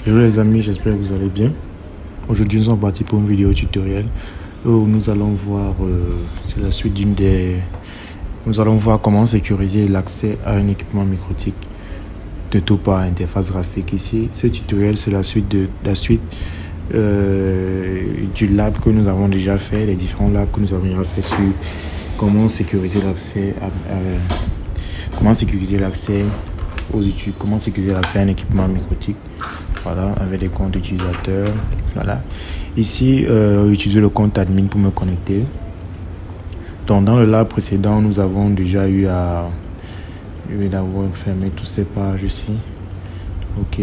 Hello les amis, j'espère que vous allez bien. Aujourd'hui nous sommes partis pour une vidéo tutoriel où nous allons voir, c'est la suite nous allons voir comment sécuriser l'accès à un équipement microtique de tout par interface graphique. Ici, ce tutoriel c'est la suite du lab que nous avons déjà fait, les différents labs que nous avons déjà fait sur comment sécuriser l'accès à un équipement microtique. Voilà, avec des comptes utilisateurs. Voilà. Ici, utiliser le compte admin pour me connecter. Donc, dans le lab précédent, nous avons déjà eu à... Je vais d'abord fermer toutes ces pages ici. OK.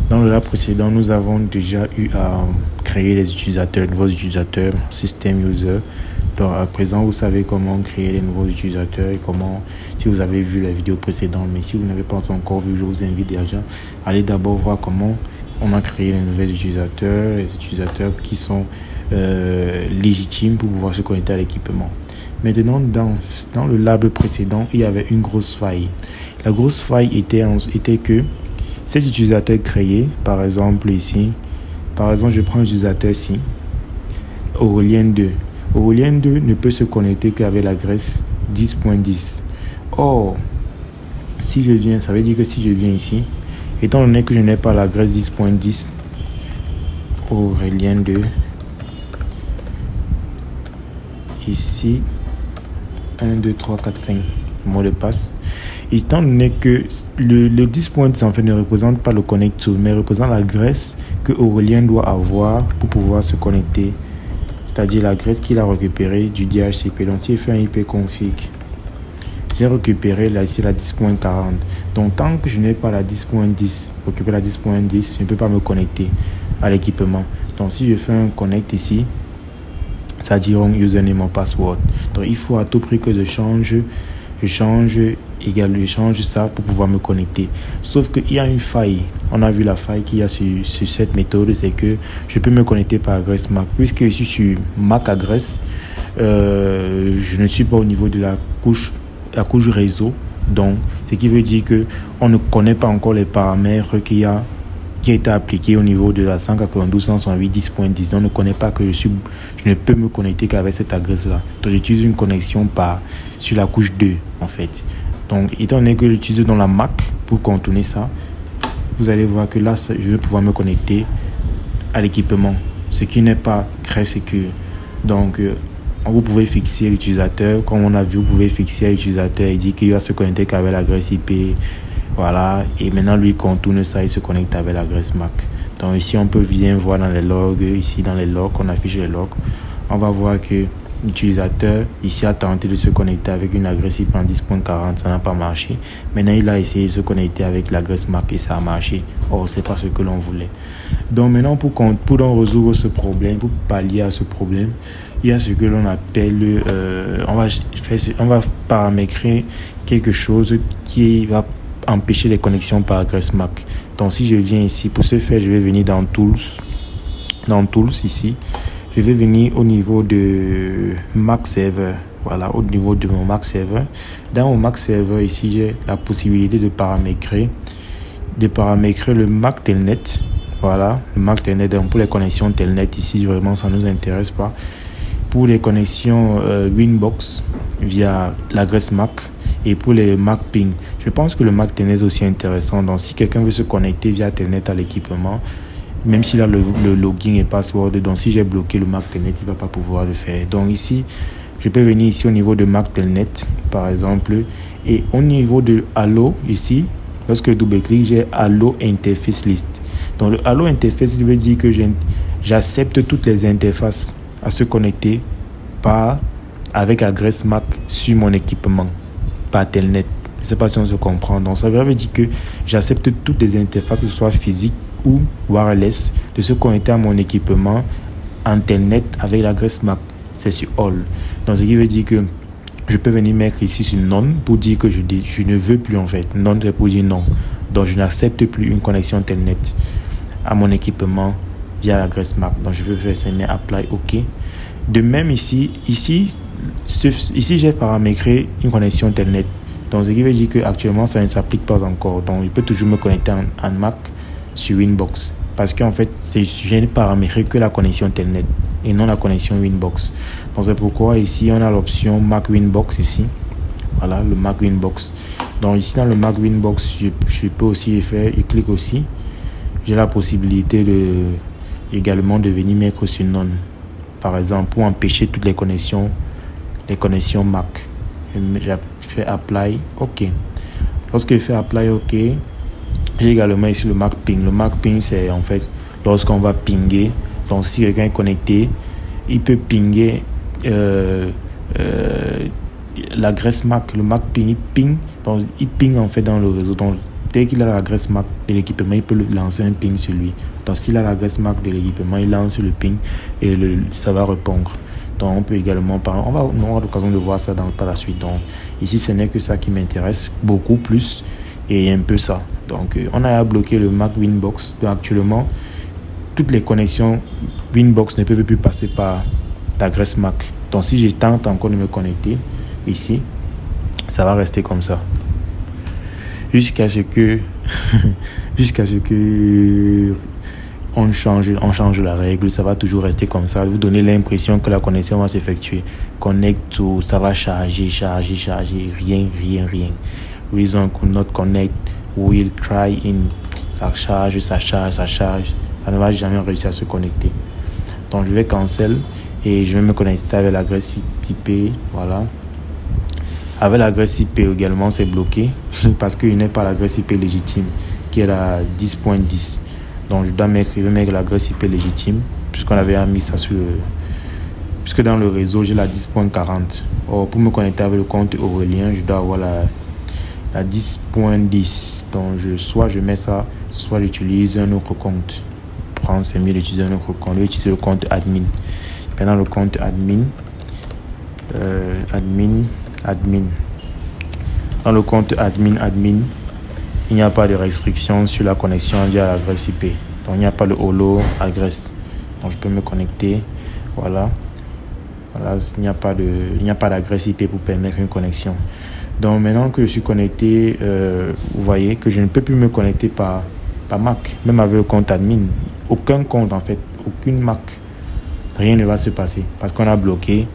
Dans le lab précédent, nous avons déjà eu à créer les utilisateurs, nouveaux utilisateurs, system user. Donc, à présent, vous savez comment créer les nouveaux utilisateurs et comment, si vous avez vu la vidéo précédente, mais si vous n'avez pas encore vu, je vous invite déjà à aller d'abord voir comment on a créé les nouveaux utilisateurs, les utilisateurs qui sont légitimes pour pouvoir se connecter à l'équipement. Maintenant, dans le lab précédent, il y avait une grosse faille. La grosse faille était que ces utilisateurs créés, par exemple ici, je prends l'utilisateur ici, Aurélien 2. Aurélien 2 ne peut se connecter qu'avec l'adresse 10.10. Or, si je viens, ça veut dire que si je viens ici, étant donné que je n'ai pas l'adresse 10.10, Aurélien 2, ici, 1, 2, 3, 4, 5, mot de passe. Étant donné que le 10.10 en fait ne représente pas le connect to, mais représente l'adresse que Aurélien doit avoir pour pouvoir se connecter, c'est-à-dire l'adresse qu'il a récupérée du DHCP. Donc, si je fais un ipconfig, j'ai récupéré là ici la 10.40. Donc, tant que je n'ai pas la 10.10, récupérer la 10.10, je ne peux pas me connecter à l'équipement. Donc, si je fais un connect ici, ça dit wrong username or password. Donc, il faut à tout prix que je change ça pour pouvoir me connecter. Sauf qu'il y a une faille. On a vu la faille qu'il y a sur cette méthode, c'est que je peux me connecter par adresse MAC. Puisque je suis sur MAC adresse, je ne suis pas au niveau de la couche réseau. Donc, ce qui veut dire que on ne connaît pas encore les paramètres qui a été appliqué au niveau de la 192.168.10.10. On ne connaît pas que je ne peux me connecter qu'avec cette adresse-là. Donc, j'utilise une connexion sur la couche 2, en fait. Donc, étant donné que j'utilise dans la Mac pour contourner ça, vous allez voir que là, je vais pouvoir me connecter à l'équipement, ce qui n'est pas très sécure. Donc, vous pouvez fixer l'utilisateur. Comme on a vu, vous pouvez fixer l'utilisateur et dire qu'il va se connecter qu'avec l'adresse IP. Voilà, et maintenant lui contourne ça et se connecte avec l'adresse MAC. Donc ici on peut bien voir dans les logs, ici dans les logs, on affiche les logs, on va voir que l'utilisateur ici a tenté de se connecter avec une adresse IP en 10.40, ça n'a pas marché. Maintenant il a essayé de se connecter avec l'adresse MAC et ça a marché. Or c'est pas ce que l'on voulait. Donc maintenant pour résoudre ce problème, pour pallier à ce problème, il y a ce que l'on appelle, on va paramétrer quelque chose qui va empêcher les connexions par adresse MAC. Donc si je viens ici, pour ce faire je vais venir dans Tools ici, je vais venir au niveau de Mac Server. Voilà, au niveau de mon Mac Server. Dans mon Mac Server ici, j'ai la possibilité de paramétrer le Mac Telnet. Voilà, le Mac Telnet. Donc pour les connexions Telnet ici, vraiment ça ne nous intéresse pas. Pour les connexions Winbox via l'adresse MAC. Et pour les Mac Ping, je pense que le Mac Telnet est aussi intéressant. Donc, si quelqu'un veut se connecter via Telnet à l'équipement, même s'il a le login et password, donc si j'ai bloqué le Mac Telnet, il ne va pas pouvoir le faire. Donc ici, je peux venir ici au niveau de Mac Telnet, par exemple, et au niveau de Allo, ici, lorsque je double-clique, j'ai Allo Interface List. Donc, le Allo Interface veut dire que j'accepte toutes les interfaces à se connecter avec adresse MAC sur mon équipement. Par Telnet. Je ne sais pas si on se comprend. Donc, ça veut dire que j'accepte toutes les interfaces, que ce soit physique ou wireless, de se connecter à mon équipement en Telnet avec l'adresse MAC. C'est sur All. Donc, ce qui veut dire que je peux venir mettre ici sur Non pour dire que je ne veux plus en fait. Non, c'est pour dire non. Donc, je n'accepte plus une connexion Telnet à mon équipement via l'adresse MAC. Donc, je vais faire signer Apply OK. De même ici j'ai paramétré une connexion Telnet. Donc, ce qui veut dire qu'actuellement, ça ne s'applique pas encore. Donc, il peut toujours me connecter en Mac sur Winbox. parce qu'en fait, je n'ai paramétré que la connexion Telnet et non la connexion Winbox. Donc c'est pourquoi ici, on a l'option Mac Winbox ici. Voilà, le Mac Winbox. Donc ici, dans le Mac Winbox, je peux aussi faire, je clique aussi. J'ai la possibilité également de venir mettre sur None, par exemple, pour empêcher toutes les connexions Mac. Je fais Apply, OK. Lorsque je fais Apply, OK, j'ai également ici le Mac Ping. Le Mac Ping, c'est en fait lorsqu'on va pinguer. Donc si quelqu'un est connecté, il peut pinguer l'adresse Mac. Le Mac Ping, il ping. Donc il ping en fait dans le réseau. Donc dès qu'il a l'adresse Mac de l'équipement, il peut lancer un ping sur lui. Donc s'il a l'adresse Mac de l'équipement, il lance le ping et ça va répondre. Donc on peut également parler. On va avoir l'occasion de voir ça par la suite. Donc ici, ce n'est que ça qui m'intéresse beaucoup plus et un peu ça. Donc on a bloqué le Mac Winbox. Donc actuellement, toutes les connexions Winbox ne peuvent plus passer par l'adresse Mac. Donc si je tente encore de me connecter ici, ça va rester comme ça jusqu'à ce que on change la règle. Ça va toujours rester comme ça. Vous donnez l'impression que la connexion va s'effectuer. Connect to, ça va charger, rien. Reason could not connect, will try in. Ça charge. Ça ne va jamais réussir à se connecter. Donc je vais cancel et je vais me connecter avec l'adresse IP. Voilà. Avec l'adresse IP également, c'est bloqué parce qu'il n'est pas l'adresse IP légitime qui est la 10.10. Donc je vais mettre l'adresse IP légitime puisqu'on avait mis ça sur puisque dans le réseau j'ai la 10.40. Or pour me connecter avec le compte Aurélien, je dois avoir la 10.10. Donc soit je mets ça, soit j'utilise un autre compte. C'est mieux d'utiliser un autre compte. Je vais utiliser le compte admin. Pendant le compte admin, dans le compte admin, il n'y a pas de restriction sur la connexion via l'adresse IP. Donc il n'y a pas le holo adresse. Donc je peux me connecter. Voilà, il n'y a pas d'adresse IP pour permettre une connexion. Donc maintenant que je suis connecté, vous voyez que je ne peux plus me connecter par Mac, même avec le compte admin. Aucun compte en fait, aucune Mac. Rien ne va se passer parce qu'on a bloqué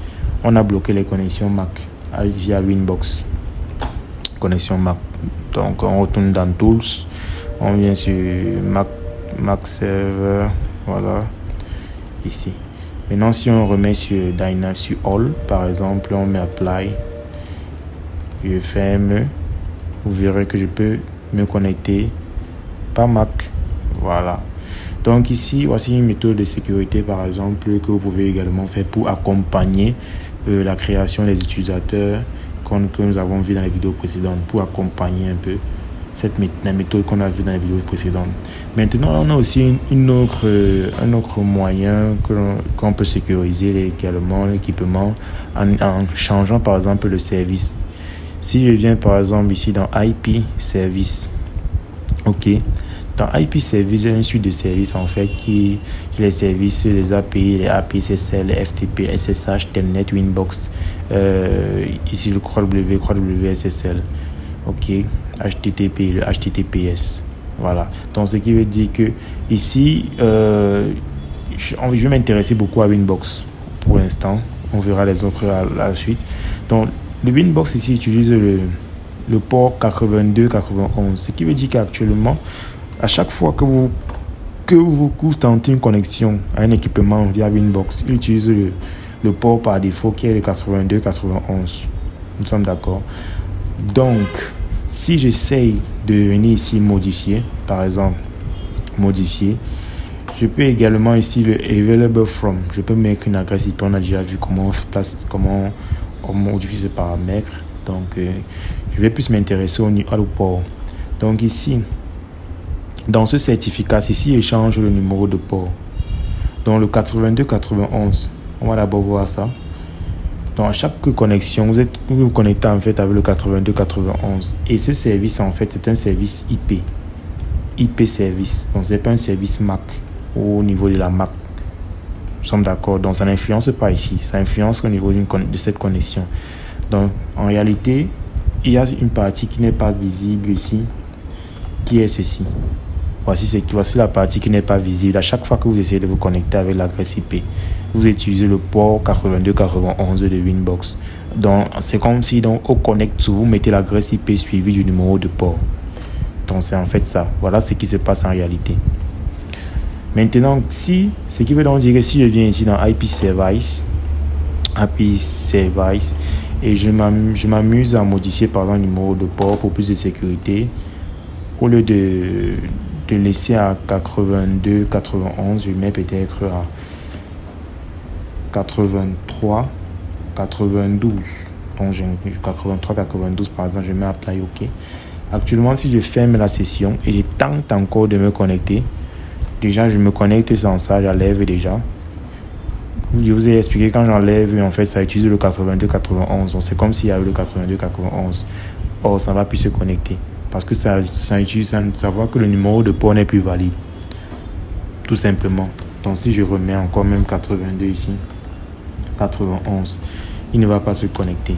les connexions Mac via Winbox. Connexion Mac. Donc on retourne dans Tools, on vient sur Mac Server, voilà, ici. Maintenant si on remet sur All par exemple, on met Apply, je ferme, vous verrez que je peux me connecter par Mac. Voilà. Donc ici, voici une méthode de sécurité par exemple que vous pouvez également faire pour accompagner la création des utilisateurs que nous avons vu dans les vidéos précédentes, pour accompagner un peu la méthode qu'on a vu dans les vidéos précédentes. Maintenant, on a aussi un autre moyen qu'on peut sécuriser également l'équipement en changeant par exemple le service. Si je viens par exemple ici dans IP Service, ok, dans IP Service, j'ai une suite de services en fait qui les services, les API, les API SSL, les FTP, SSH, Telnet, Winbox, ici le WSSL, ok, HTTP, le HTTPS, voilà. Donc ce qui veut dire que ici, je vais m'intéresser beaucoup à Winbox pour l'instant. On verra les autres à la suite. Donc le Winbox ici utilise le port 82-91, ce qui veut dire qu'actuellement, à chaque fois que vous tentez une connexion à un équipement via Winbox, il utilise le port par défaut qui est le 82-91. Nous sommes d'accord. Donc, si j'essaye de venir ici modifier, par exemple, je peux également ici le available from. Je peux mettre une adresse IP. On a déjà vu comment on modifie ce paramètre. Donc, je vais plus m'intéresser au port. Donc ici, dans ce certificat, ici, il change le numéro de port. Dans le 82-91, on va d'abord voir ça. Dans chaque connexion, vous vous connectez en fait avec le 82-91. Et ce service, en fait, c'est un service IP. IP service. Donc, ce n'est pas un service Mac au niveau de la Mac. Nous sommes d'accord. Donc, ça n'influence pas ici. Ça influence au niveau de cette connexion. Donc, en réalité, il y a une partie qui n'est pas visible ici, qui est ceci. Voici la partie qui n'est pas visible. À chaque fois que vous essayez de vous connecter avec l'adresse IP, vous utilisez le port 8291 de Winbox. Donc, c'est comme si au connect, vous mettez l'adresse IP suivie du numéro de port. Donc, c'est en fait ça. Voilà ce qui se passe en réalité. Maintenant, ce qui veut donc dire que si je viens ici dans IP Service, et je m'amuse à modifier par exemple le numéro de port pour plus de sécurité, au lieu de laisser à 82, 91, je mets peut-être à 83, 92. Donc, 83, 92 par exemple, je mets Apply OK. Actuellement, si je ferme la session et je tente encore de me connecter, déjà je me connecte sans ça, j'enlève déjà. Je vous ai expliqué quand j'enlève, en fait, ça utilise le 82-91. Donc, c'est comme s'il y avait le 82-91. Or, ça ne va plus se connecter. Parce que ça voit que le numéro de port n'est plus valide. Tout simplement. Donc, si je remets encore même 82 ici, 91, il ne va pas se connecter.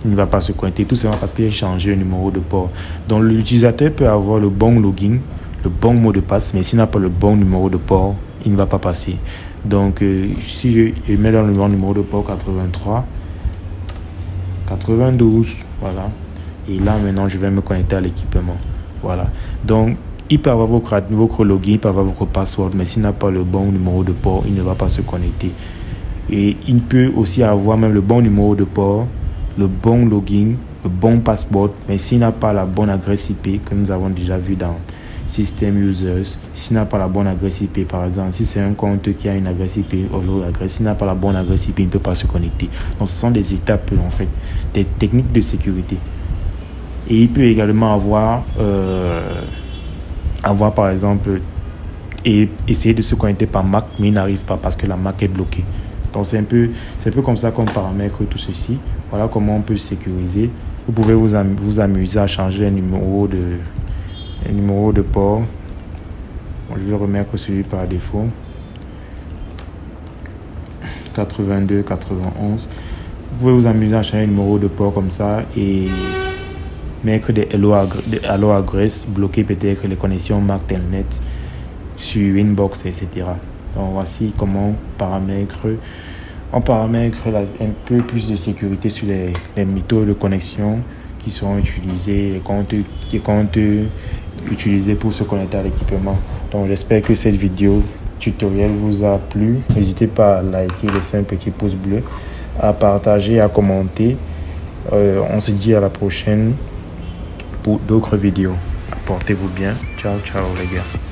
Il ne va pas se connecter tout simplement parce qu'il a changé le numéro de port. Donc, l'utilisateur peut avoir le bon login, le bon mot de passe, mais s'il n'a pas le bon numéro de port, il ne va pas passer. Donc, si je mets dans le bon numéro de port 83, 92, voilà. Et là, maintenant, je vais me connecter à l'équipement. Voilà. Donc, il peut avoir votre login, il peut avoir votre password, mais s'il n'a pas le bon numéro de port, il ne va pas se connecter. Et il peut aussi avoir même le bon numéro de port, le bon login, le bon password, mais s'il n'a pas la bonne adresse IP, que nous avons déjà vu dans System Users, s'il n'a pas la bonne adresse IP, par exemple, si c'est un compte qui a une adresse IP, s'il n'a pas la bonne adresse IP, il ne peut pas se connecter. Donc, ce sont des étapes, en fait, des techniques de sécurité. Et il peut également avoir par exemple, essayer de se connecter par Mac, mais il n'arrive pas parce que la Mac est bloquée. Donc, c'est un peu comme ça qu'on paramètre tout ceci. Voilà comment on peut sécuriser. Vous pouvez vous amuser à changer les numéros de port. Bon, je vais remettre celui par défaut. 82, 91. Vous pouvez vous amuser à changer le numéro de port comme ça et mettre des hello adresses, bloquer peut-être les connexions Mac Telnet sur Winbox, etc. Donc, voici comment on paramètre un peu plus de sécurité sur les méthodes de connexion qui seront utilisées, les comptes utilisés pour se connecter à l'équipement. Donc, j'espère que cette vidéo tutoriel vous a plu. N'hésitez pas à liker, laisser un petit pouce bleu, à partager, à commenter. On se dit à la prochaine pour d'autres vidéos. Portez-vous bien. Ciao, ciao les gars.